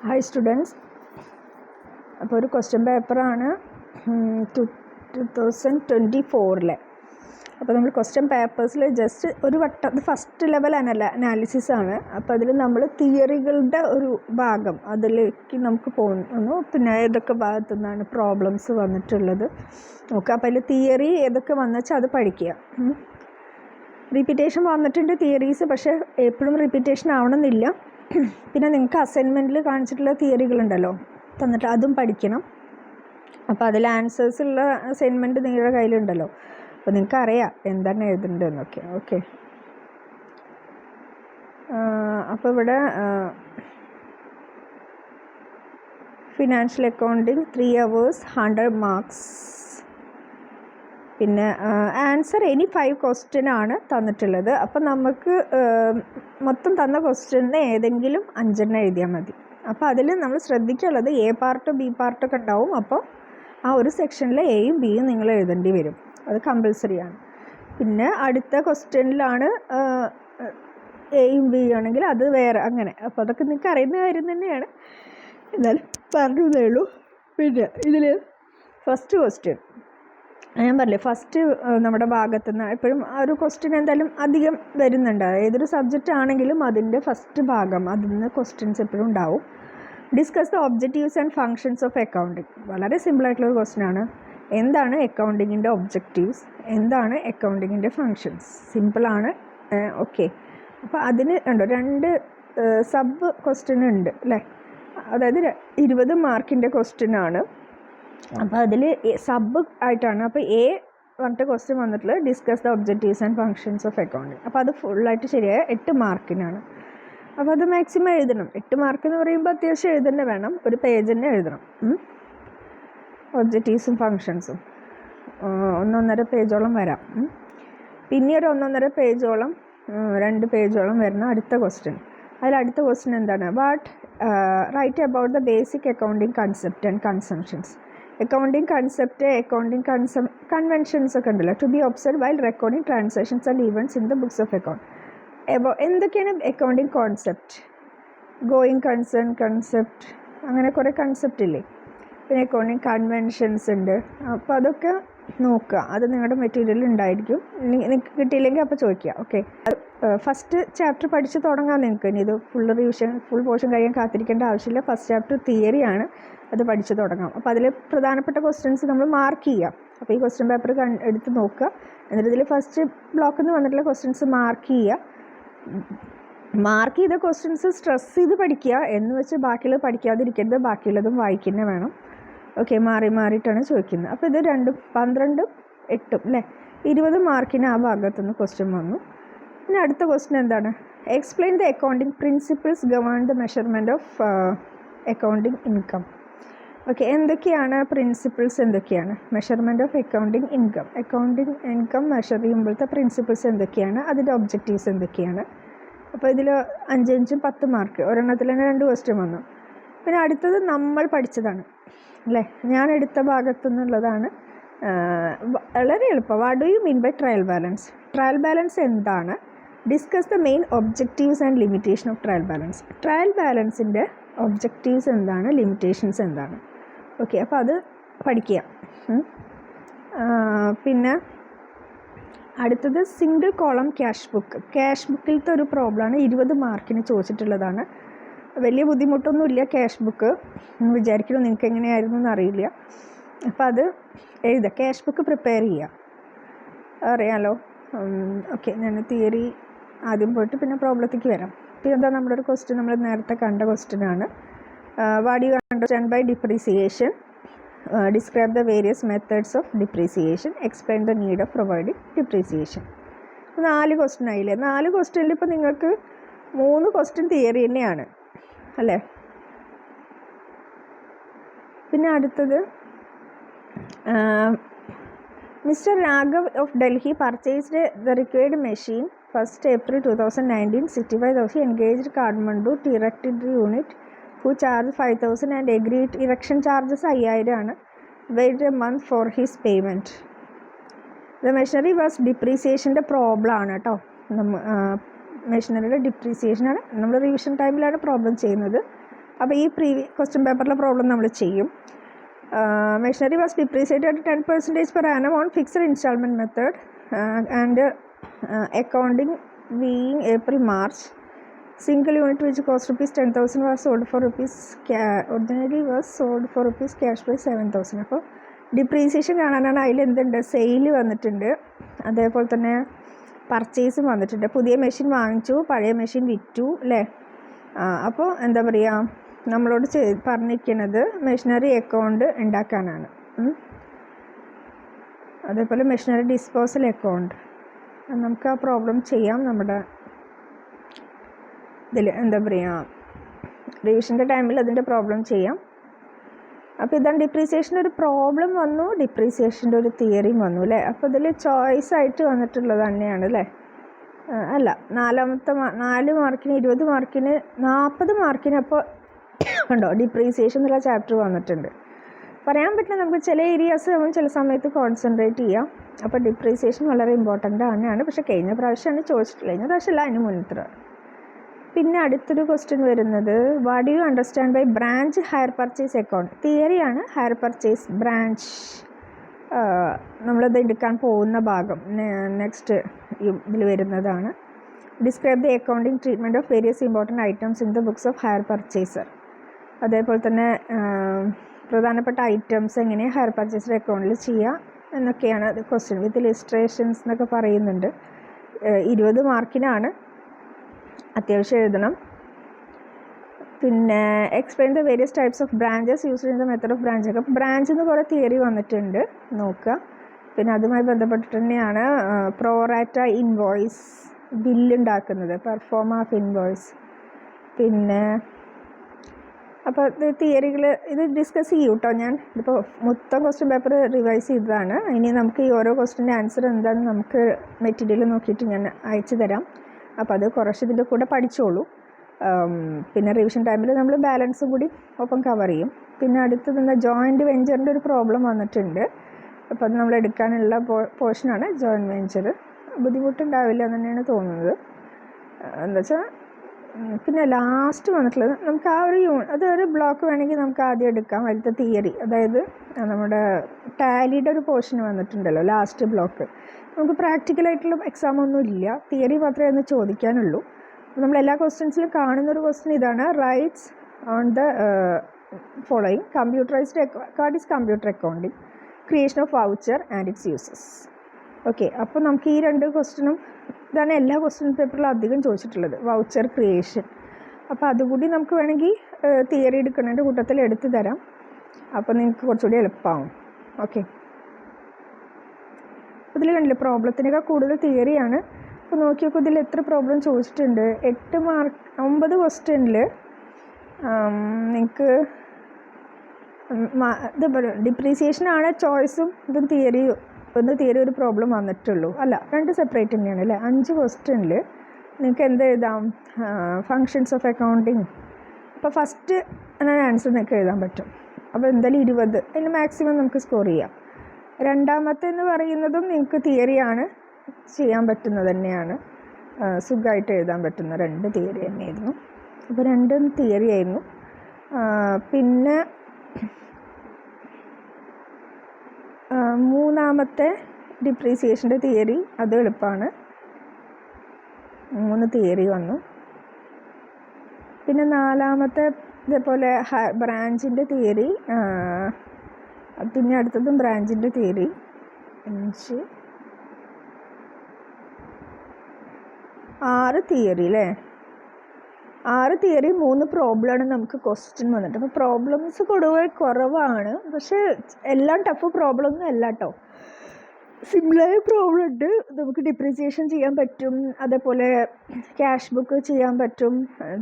Hi students, അപ്പോൾ ഒരു question പേപ്പറാണ് 2024. അപ്പോൾ നമ്മൾ ക്വസ്റ്റ്യൻ പേപ്പേഴ്സിൽ ജസ്റ്റ് ഒരു വട്ടം, അത് ഫസ്റ്റ് ലെവൽ അനാലിസിസ് ആണ്. അപ്പോൾ അതിൽ നമ്മൾ തിയറികളുടെ ഒരു ഭാഗം അതിലേക്ക് നമുക്ക് പോകുന്നു. പിന്നെ ഏതൊക്കെ ഭാഗത്തു നിന്നാണ് പ്രോബ്ലംസ് വന്നിട്ടുള്ളത് നോക്കുക. അപ്പോൾ അതിൽ തിയറി ഏതൊക്കെ വന്നുവെച്ചാൽ അത് പഠിക്കുക. റിപ്പീറ്റേഷൻ വന്നിട്ടുണ്ട് തിയറീസ്, പക്ഷേ എപ്പോഴും റിപ്പീറ്റേഷൻ ആവണമെന്നില്ല. പിന്നെ നിങ്ങൾക്ക് അസൈൻമെൻറ്റിൽ കാണിച്ചിട്ടുള്ള തിയറികളുണ്ടല്ലോ തന്നിട്ട്, അതും പഠിക്കണം. അപ്പോൾ അതിൽ ആൻസേഴ്സ് ഉള്ള അസൈൻമെൻറ്റ് നിങ്ങളുടെ കയ്യിലുണ്ടല്ലോ, അപ്പോൾ നിങ്ങൾക്ക് അറിയാം എന്താണ് എഴുതേണ്ടതെന്നൊക്കെ. ഓക്കെ, അപ്പോൾ ഇവിടെ ഫിനാൻഷ്യൽ അക്കൗണ്ടിങ് 3 hours 100 marks. പിന്നെ ആൻസർ ഇനി 5 question ആണ് തന്നിട്ടുള്ളത്. അപ്പം നമുക്ക് മൊത്തം തന്ന ക്വസ്റ്റ്യന് ഏതെങ്കിലും 5 എഴുതിയാൽ മതി. അപ്പോൾ അതിൽ നമ്മൾ ശ്രദ്ധിക്കാനുള്ളത് എ പാർട്ട് ബി പാർട്ടൊക്കെ ഉണ്ടാവും. അപ്പോൾ ആ ഒരു സെക്ഷനിൽ എയും ബിയും നിങ്ങൾ എഴുതേണ്ടി വരും, അത് കമ്പൽസറിയാണ്. പിന്നെ അടുത്ത ക്വസ്റ്റ്യനിലാണ് എയും ബി ആണെങ്കിൽ അത് വേറെ, അങ്ങനെ. അപ്പോൾ അതൊക്കെ നിങ്ങൾക്ക് അറിയുന്ന കാര്യം തന്നെയാണ്, എന്നാലും പറഞ്ഞതേ ഉള്ളൂ. പിന്നെ ഇതിൽ ഫസ്റ്റ് ക്വസ്റ്റ്യൻ ഞാൻ പറഞ്ഞില്ലേ, ഫസ്റ്റ് നമ്മുടെ ഭാഗത്തു നിന്ന് എപ്പോഴും ആ ഒരു ക്വസ്റ്റ്യൻ എന്തായാലും അധികം വരുന്നുണ്ട്. ഏതൊരു സബ്ജക്റ്റ് ആണെങ്കിലും അതിൻ്റെ ഫസ്റ്റ് ഭാഗം അതിൽ നിന്ന് ക്വസ്റ്റ്യൻസ് എപ്പോഴും ഉണ്ടാവും. Discuss the objectives and functions of accounting. വളരെ സിമ്പിളായിട്ടുള്ളൊരു ക്വസ്റ്റ്യൻ ആണ്. എന്താണ് അക്കൗണ്ടിങ്ങിൻ്റെ ഒബ്ജക്റ്റീവ്സ്, എന്താണ് അക്കൗണ്ടിങ്ങിൻ്റെ ഫങ്ഷൻസ്? സിമ്പിളാണ്. ഓക്കെ, അപ്പോൾ അതിന് ഉണ്ടോ 2 സബ് ക്വസ്റ്റ്യൻ ഉണ്ട് അല്ലേ, അതായത് 20 മാർക്കിൻ്റെ ക്വസ്റ്റ്യൻ ആണ്. അപ്പോൾ അതിൽ സബ് ആയിട്ടാണ്. അപ്പോൾ എ പറഞ്ഞിട്ട് ക്വസ്റ്റ്യൻ വന്നിട്ടുള്ളത് discuss the objectives and functions of accounting. അപ്പോൾ അത് ഫുള്ളായിട്ട് ശരിയായ 8 മാർക്കിനാണ്. അപ്പോൾ അത് മാക്സിമം എഴുതണം. 8 മാർക്ക് എന്ന് പറയുമ്പോൾ അത്യാവശ്യം എഴുതന്നെ വേണം, ഒരു പേജ് തന്നെ എഴുതണം. ഒബ്ജക്റ്റീവ്സും ഫങ്ഷൻസും 1.5 പേജോളം വരാം. പിന്നെ ഒരു 1.5 പേജോളം 2 പേജോളം വരുന്ന അടുത്ത ക്വസ്റ്റ്യൻ. അതിലടുത്ത ക്വസ്റ്റ്യൻ എന്താണ്? Write about the basic accounting concept and conventions. Accounting concept, accounting conventions ഒക്കെ ഉണ്ടല്ലോ, to be observe while recording transactions and events in the books of account. എന്തൊക്കെയാണ് accounting concept? Going concern concept, അങ്ങനെ കുറേ concept ഇല്ലേ. പിന്നെ accounting conventions ഉണ്ട്. അപ്പോൾ അതൊക്കെ നോക്കുക, അത് നിങ്ങളുടെ മെറ്റീരിയൽ ഉണ്ടായിരിക്കും. നിങ്ങൾക്ക് കിട്ടിയില്ലെങ്കിൽ അപ്പോൾ ചോദിക്കുക. ഓക്കെ, ഫസ്റ്റ് ചാപ്റ്റർ പഠിച്ച് തുടങ്ങാം നിങ്ങൾക്ക്. ഇനി ഇത് ഫുൾ പോർഷൻ കഴിയാൻ കാത്തിരിക്കേണ്ട ആവശ്യമില്ല. ഫസ്റ്റ് ചാപ്റ്റർ തിയറിയാണ്, അത് പഠിച്ച് തുടങ്ങാം. അപ്പോൾ അതിൽ പ്രധാനപ്പെട്ട ക്വസ്റ്റ്യൻസ് നമ്മൾ മാർക്ക് ചെയ്യാം. അപ്പോൾ ഈ ക്വസ്റ്റ്യൻ പേപ്പർ എടുത്ത് നോക്കുക, എന്നിട്ട് ഇതിൽ ഫസ്റ്റ് ബ്ലോക്കിൽ നിന്ന് വന്നിട്ടുള്ള ക്വസ്റ്റ്യൻസ് മാർക്ക് ചെയ്യുക. മാർക്ക് ചെയ്ത ക്വസ്റ്റ്യൻസ് സ്ട്രെസ് ചെയ്ത് പഠിക്കുക എന്ന് വെച്ച് ബാക്കിയുള്ളത് പഠിക്കാതിരിക്കരുത്, ബാക്കിയുള്ളതും വായിക്കുന്നേ വേണം. ഓക്കെ, മാറിയിട്ടാണ് ചോദിക്കുന്നത്. അപ്പോൾ ഇത് 2, 12, 8 അല്ലേ, 20 മാർക്കിന് ആ ഭാഗത്തുനിന്ന് ക്വസ്റ്റ്യൻ വന്നു. പിന്നെ അടുത്ത ക്വസ്റ്റ്യൻ എന്താണ്? Explain the accounting principles govern the measurement of accounting income. Okay, എന്തൊക്കെയാണ് പ്രിൻസിപ്പിൾസ്, എന്തൊക്കെയാണ് measurement of accounting income? Accounting income measure ചെയ്യുമ്പോഴത്തെ പ്രിൻസിപ്പിൾസ് എന്തൊക്കെയാണ്, അതിൻ്റെ ഒബ്ജക്റ്റീവ്സ് എന്തൊക്കെയാണ്? അപ്പോൾ ഇതിൽ 5, 5, 10 മാർക്ക്, ഒരെണ്ണത്തിൽ തന്നെ 2 ക്വസ്റ്റ്യൻ വന്നു. പിന്നെ അടുത്തത് നമ്മൾ പഠിച്ചതാണ് അല്ലേ, ഞാൻ എടുത്ത ഭാഗത്തു നിന്നുള്ളതാണ്. വളരെ എളുപ്പം. What do you mean by trial balance? Trial balance എന്താണ്? Discuss the main objectives and limitation of trial balance. Trial ബാലൻസിൻ്റെ ഒബ്ജക്റ്റീവ്സ് എന്താണ്, ലിമിറ്റേഷൻസ് എന്താണ്? ഓക്കെ, അപ്പോൾ അത് പഠിക്കുക. പിന്നെ അടുത്തത് single column cash book. Cash ബുക്കിലത്തെ ഒരു പ്രോബ്ലമാണ്, 20 മാർക്കിന് ചോദിച്ചിട്ടുള്ളതാണ്. വലിയ ബുദ്ധിമുട്ടൊന്നുമില്ല ക്യാഷ് ബുക്ക്, വിചാരിക്കുന്നു നിങ്ങൾക്ക് എങ്ങനെയായിരുന്നു എന്നറിയില്ല. അപ്പോൾ അത് എഴുതുക, ക്യാഷ് ബുക്ക് പ്രിപ്പയർ ചെയ്യുക, അറിയാമല്ലോ. ഓക്കെ, ഞാൻ തിയറി ആദ്യം പോയിട്ട് പിന്നെ പ്രോബ്ലത്തേക്ക് വരാം. പിന്നെ എന്താ നമ്മുടെ ഒരു ക്വസ്റ്റ്യൻ നമ്മൾ നേരത്തെ കണ്ട ക്വസ്റ്റ്യനാണ്. What you understand by depreciation? Describe the various methods of depreciation. Explain the need of providing depreciation. 4 question ആയില്ലേ. 4 ക്വസ്റ്റ്യനിൽ ഇപ്പോൾ നിങ്ങൾക്ക് 3 ക്വസ്റ്റ്യൻ തിയറി തന്നെയാണ് അല്ലേ. പിന്നെ അടുത്തത് mister Raghav of Delhi purchased the required machine 1st April 2019. 65,000 engaged Kathmandu to erect the unit who charged 5,000 and agreed erection charges 5,000 ആണ്. wait a month for his payment. The machinery was depreciationൻ്റെ പ്രോബ്ലം ആണ് കേട്ടോ. മെഷീനറിയുടെ ഡിപ്രീസിയേഷനാണ് നമ്മൾ revision ടൈമിലാണ് പ്രോബ്ലം ചെയ്യുന്നത്. അപ്പോൾ ഈ question പേപ്പറിലെ problem നമ്മൾ ചെയ്യും. Machinery was depreciated 10% per annum on fixed installment method and accounting being April-March. Single unit which cost rupees 10,000 was sold for rupees ordinarily was sold for rupees cash price 7,000. അപ്പോൾ depreciation കാണാനാണ്. അതിൽ എന്തുണ്ട്, sale വന്നിട്ടുണ്ട്, അതേപോലെ തന്നെ പർച്ചേസും വന്നിട്ടുണ്ട്. പുതിയ machine വാങ്ങിച്ചു, പഴയ മെഷീൻ വിറ്റു അല്ലേ. അപ്പോൾ എന്താ പറയുക, നമ്മളോട് പറഞ്ഞിരിക്കുന്നത് മെഷീനറി അക്കൗണ്ട് ഉണ്ടാക്കാനാണ്. അതേപോലെ മെഷീനറി ഡിസ്പോസൽ അക്കൗണ്ട് നമുക്ക് ആ പ്രോബ്ലം ചെയ്യാം. നമ്മുടെ ഇതിൽ എന്താ പറയുക, റിവിഷൻ്റെ ടൈമിൽ അതിൻ്റെ പ്രോബ്ലം ചെയ്യാം. അപ്പോൾ ഇതാണ് ഡിപ്രീസിയേഷൻ്റെ ഒരു പ്രോബ്ലം വന്നു, ഡിപ്രീസിയേഷൻ്റെ ഒരു തിയറിയും വന്നു അല്ലേ. അപ്പോൾ ഇതിൽ ചോയ്സ് ആയിട്ട് വന്നിട്ടുള്ളത് തന്നെയാണ് അല്ലേ. അല്ല, 4 മാർക്കിന് 20 മാർക്കിന് 40 മാർക്കിന് അപ്പോൾ ഉണ്ടോ ഡിപ്രീസിയേഷൻ എന്നുള്ള ചാപ്റ്റർ വന്നിട്ടുണ്ട്. പറയാൻ പറ്റില്ല, നമുക്ക് ചില ഏരിയാസ് നമ്മൾ ചില സമയത്ത് കോൺസെൻട്രേറ്റ് ചെയ്യാം. അപ്പോൾ ഡിപ്രീസിയേഷൻ വളരെ ഇമ്പോർട്ടൻ്റ് തന്നെയാണ്. പക്ഷേ കഴിഞ്ഞ പ്രാവശ്യമാണ് ചോദിച്ചിട്ടുള്ളത്, കഴിഞ്ഞ പ്രാവശ്യമല്ല, അതിന് മുന്നത്തെ. പിന്നെ അടുത്തൊരു ക്വസ്റ്റ്യൻ വരുന്നത്, what do you understand by branch hire purchase account. തിയറിയാണ് ഹയർ പർച്ചേസ് ബ്രാഞ്ച്. നമ്മളത് എടുക്കാൻ പോകുന്ന ഭാഗം നെക്സ്റ്റ് ഇതിൽ വരുന്നതാണ്. Describe the accounting treatment of various important items in the books of hire purchaser. അതേപോലെ തന്നെ പ്രധാനപ്പെട്ട ഐറ്റംസ് എങ്ങനെ ഹയർ പർച്ചേസർ അക്കൗണ്ടിൽ ചെയ്യുക എന്നൊക്കെയാണ് അത് ക്വസ്റ്റ്യൻ വിത്ത് ഇലിസ്ട്രേഷൻസ് എന്നൊക്കെ പറയുന്നുണ്ട്. 20 മാർക്കിനാണ്, അത്യാവശ്യം എഴുതണം. പിന്നെ explain the various types of branches used in the method of branching. അപ്പോൾ ബ്രാഞ്ചിൽ നിന്ന് കുറേ തിയറി വന്നിട്ടുണ്ട്, നോക്കുക. പിന്നെ അതുമായി ബന്ധപ്പെട്ടിട്ട് തന്നെയാണ് പ്രോറാറ്റ ഇൻവോയ്സ്, ബില്ലുണ്ടാക്കുന്നത്, പെർഫോമ ഓഫ് ഇൻവോയ്സ്. പിന്നെ അപ്പോൾ തിയറികൾ ഇത് ഡിസ്കസ് ചെയ്യും കേട്ടോ. ഞാൻ ഇതിപ്പോൾ മൊത്തം ക്വസ്റ്റ്യൻ പേപ്പർ റിവൈസ് ചെയ്തതാണ്. ഇനി നമുക്ക് ഈ ഓരോ ക്വസ്റ്റ്യൻ്റെ ആൻസർ എന്താണെന്ന് നമുക്ക് മെറ്റീരിയൽ നോക്കിയിട്ട് ഞാൻ അയച്ചു തരാം. അപ്പോൾ അത് കുറച്ച് ഇതിൻ്റെ കൂടെ പഠിച്ചോളൂ. പിന്നെ റിവിഷൻ ടൈമിൽ നമ്മൾ ബാലൻസും കൂടി ഒപ്പം കവർ ചെയ്യും. പിന്നെ അടുത്ത് നിന്ന് ജോയിൻറ്റ് വെഞ്ചറിൻ്റെ ഒരു പ്രോബ്ലം വന്നിട്ടുണ്ട്. അപ്പോൾ അത് നമ്മൾ എടുക്കാനുള്ള പോർഷനാണ് ജോയിൻറ്റ് വെഞ്ചർ. ബുദ്ധിമുട്ടുണ്ടാവില്ല എന്ന് തന്നെയാണ് തോന്നുന്നത്. എന്താ വെച്ചാൽ പിന്നെ ലാസ്റ്റ് വന്നിട്ടുള്ളത് നമുക്ക് ആ ഒരു അതൊരു ബ്ലോക്ക് വേണമെങ്കിൽ നമുക്ക് ആദ്യം എടുക്കാം. അതിലത്തെ തിയറി, അതായത് നമ്മുടെ ടാലിയുടെ ഒരു പോർഷൻ വന്നിട്ടുണ്ടല്ലോ ലാസ്റ്റ് ബ്ലോക്ക്. നമുക്ക് പ്രാക്ടിക്കലായിട്ടുള്ള എക്സാം ഒന്നും ഇല്ല, തിയറി മാത്രമേ ഒന്ന് ചോദിക്കാനുള്ളൂ. നമ്മൾ എല്ലാ ക്വസ്റ്റ്യൻസിലും കാണുന്നൊരു ക്വസ്റ്റ്യൻ ഇതാണ്, rights on the following computerised card is computer accounting, creation of voucher and it's uses. Okay, അപ്പോൾ നമുക്ക് ഈ 2 ക്വസ്റ്റ്യനും ഇതാണ് എല്ലാ ക്വസ്റ്റ്യൻ പേപ്പറിലും അധികം ചോദിച്ചിട്ടുള്ളത്, വൗച്ചർ ക്രിയേഷൻ. അപ്പോൾ അതുകൂടി നമുക്ക് വേണമെങ്കിൽ തിയറി എടുക്കുന്നതിൻ്റെ കൂട്ടത്തിൽ എടുത്തു തരാം. അപ്പോൾ നിങ്ങൾക്ക് കുറച്ചുകൂടി എളുപ്പമാവും. ഓക്കെ, ഇതിൽ കണ്ടില്ല പ്രോബ്ലത്തിനേക്കാൾ കൂടുതൽ തിയറിയാണ്. അപ്പോൾ നോക്കി നോക്കും ഇതിൽ എത്ര പ്രോബ്ലം ചോദിച്ചിട്ടുണ്ട്. 9 ക്വസ്റ്റ്യനിൽ നിങ്ങൾക്ക് ഇത് ഡിപ്രീസിയേഷനാണ് ചോയ്സും ഇതും തിയറി ഒരു പ്രോബ്ലം വന്നിട്ടുള്ളൂ. അല്ല, 2 സെപ്പറേറ്റ് തന്നെയാണ് അല്ലേ. 5 ക്വസ്റ്റ്യനിൽ നിങ്ങൾക്ക് എന്ത് എഴുതാം, ഫങ്ഷൻസ് ഓഫ് അക്കൗണ്ടിങ്. അപ്പോൾ ഫസ്റ്റ് ആൻസർ നിങ്ങൾക്ക് എഴുതാൻ പറ്റും. അപ്പോൾ എന്തായാലും 20, അതിന് മാക്സിമം നമുക്ക് സ്കോർ ചെയ്യാം. രണ്ടാമത്തെ എന്ന് പറയുന്നതും നിങ്ങൾക്ക് തിയറിയാണ്, ചെയ്യാൻ പറ്റുന്നത് തന്നെയാണ്, സുഖമായിട്ട് എഴുതാൻ പറ്റുന്ന 2 തിയറി തന്നെയായിരുന്നു. അപ്പോൾ 2 തിയറി ആയിരുന്നു. പിന്നെ മൂന്നാമത്തെ ഡിപ്രീസിയേഷൻ്റെ തിയറി, അത് എളുപ്പമാണ്, 3 തിയറി വന്നു. പിന്നെ 4മത്തെ ഇതേപോലെ ബ്രാഞ്ചിൻ്റെ തിയറി, പിന്നെ അടുത്തതും ബ്രാഞ്ചിൻ്റെ തിയറി 5, 6 തിയറി അല്ലേ. 6 തിയറി 3 പ്രോബ്ലമാണ് നമുക്ക് ക്വസ്റ്റ്യൻ വന്നിട്ട്. അപ്പോൾ പ്രോബ്ലംസ് പൊതുവെ കുറവാണ്, പക്ഷേ എല്ലാം ടഫ് പ്രോബ്ലം ഒന്നും അല്ല കേട്ടോ. സിമ്പിളായ പ്രോബ്ലം ഉണ്ട്, നമുക്ക് ഡിപ്രീസിയേഷൻ ചെയ്യാൻ പറ്റും, അതേപോലെ ക്യാഷ് ബുക്ക് ചെയ്യാൻ പറ്റും.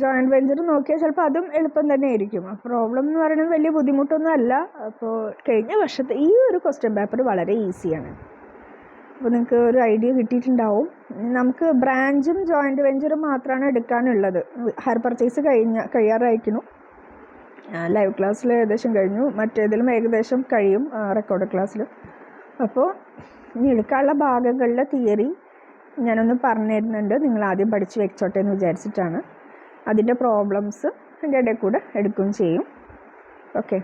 ജോയിൻറ്റ് വെഞ്ചർ നോക്കിയാൽ ചിലപ്പോൾ അതും എളുപ്പം തന്നെ ആയിരിക്കും. ആ പ്രോബ്ലം എന്ന് പറയുന്നത് വലിയ ബുദ്ധിമുട്ടൊന്നും അല്ല. അപ്പോൾ കഴിഞ്ഞ വർഷത്തെ ഈ ഒരു ക്വസ്റ്റ്യൻ പേപ്പർ വളരെ ഈസിയാണ്. അപ്പോൾ നിങ്ങൾക്ക് ഒരു ഐഡിയ കിട്ടിയിട്ടുണ്ടാവും. നമുക്ക് ബ്രാഞ്ചും ജോയിൻറ്റ് വെഞ്ചറും മാത്രമാണ് എടുക്കാനുള്ളത്. ഹയർ പർച്ചേസ് കഴിയാറായിരിക്കുന്നു. ലൈവ് ക്ലാസ്സിൽ ഏകദേശം കഴിഞ്ഞു, മറ്റേതിലും ഏകദേശം കഴിയും റെക്കോർഡ് ക്ലാസ്സിലും. അപ്പോൾ ഇനി എടുക്കാനുള്ള ഭാഗങ്ങളിലെ തിയറി ഞാനൊന്ന് പറഞ്ഞു തരുന്നുണ്ട്, നിങ്ങൾ ആദ്യം പഠിച്ച് വെച്ചോട്ടെ എന്ന് വിചാരിച്ചിട്ടാണ്. അതിൻ്റെ പ്രോബ്ലംസ് അതിൻ്റെ ഇടയിൽ കൂടെ എടുക്കുകയും ചെയ്യും. ഓക്കെ.